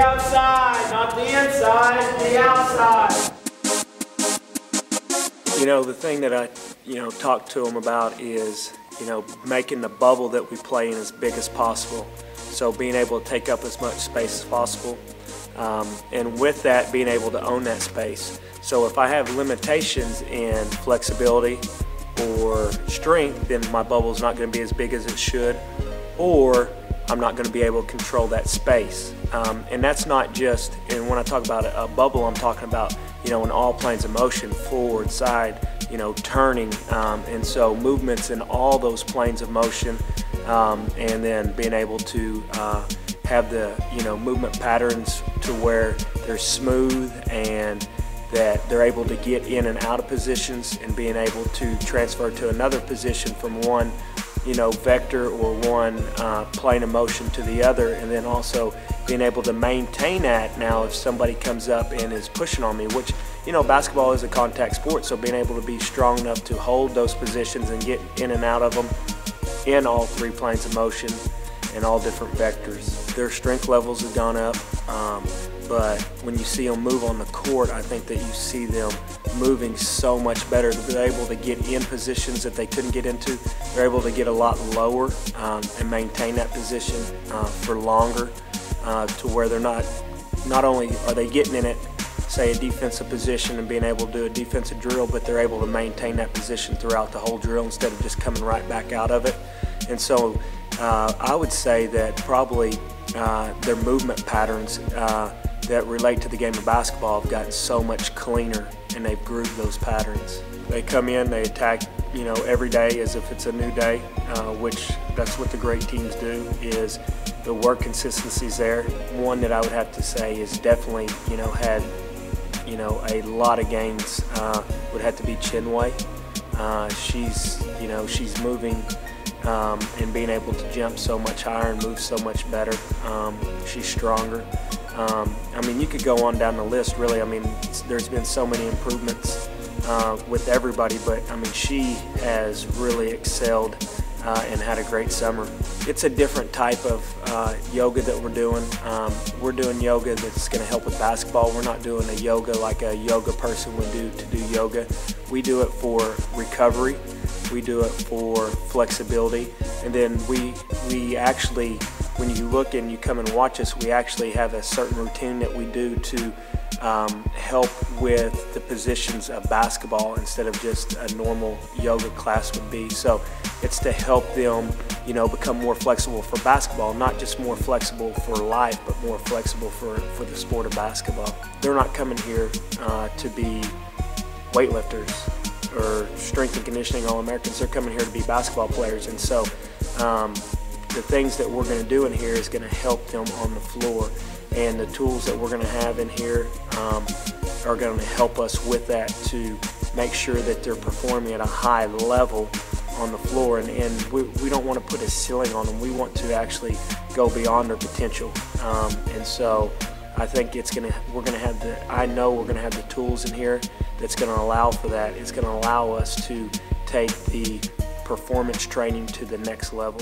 outside, not the inside, the outside. You know, the thing that I, talk to them about is, making the bubble that we play in as big as possible. So being able to take up as much space as possible. And with that, being able to own that space. So if I have limitations in flexibility or strength, then my bubble is not going to be as big as it should, or I'm not going to be able to control that space. And that's not just, and when I talk about a bubble, I'm talking about, in all planes of motion, forward, side, turning, and so movements in all those planes of motion, and then being able to have the, movement patterns to where they're smooth and that they're able to get in and out of positions and being able to transfer to another position from one vector or one plane of motion to the other, and then also being able to maintain that. Now if somebody comes up and is pushing on me, which basketball is a contact sport, so being able to be strong enough to hold those positions and get in and out of them in all three planes of motion and all different vectors. Their strength levels have gone up, but when you see them move on the court, I think that you see them moving so much better. They're able to get in positions that they couldn't get into. They're able to get a lot lower and maintain that position for longer, to where they're not only are they getting in it, say a defensive position and being able to do a defensive drill, but they're able to maintain that position throughout the whole drill instead of just coming right back out of it. And so I would say that probably their movement patterns that relate to the game of basketball have gotten so much cleaner, and they've grooved those patterns. They come in, they attack, every day as if it's a new day, which that's what the great teams do, is the work consistency's there. One that I would have to say is definitely, had, a lot of gains would have to be Chinwei. She's moving and being able to jump so much higher and move so much better. She's stronger. You could go on down the list, really. There's been so many improvements with everybody, but she has really excelled and had a great summer. It's a different type of yoga that we're doing. We're doing yoga that's going to help with basketball. We're not doing a yoga like a yoga person would do to do yoga. We do it for recovery. We do it for flexibility, and then we actually, when you look and you come and watch us, we actually have a certain routine that we do to help with the positions of basketball instead of just a normal yoga class would be. So it's to help them, become more flexible for basketball, not just more flexible for life, but more flexible for the sport of basketball. They're not coming here to be weightlifters or strength and conditioning All-Americans. They're coming here to be basketball players, and so the things that we're going to do in here is going to help them on the floor, and the tools that we're going to have in here are going to help us with that, to make sure that they're performing at a high level on the floor, and we don't want to put a ceiling on them. We want to actually go beyond their potential, and so I think we're going to have the tools in here that's going to allow for that. It's going to allow us to take the performance training to the next level.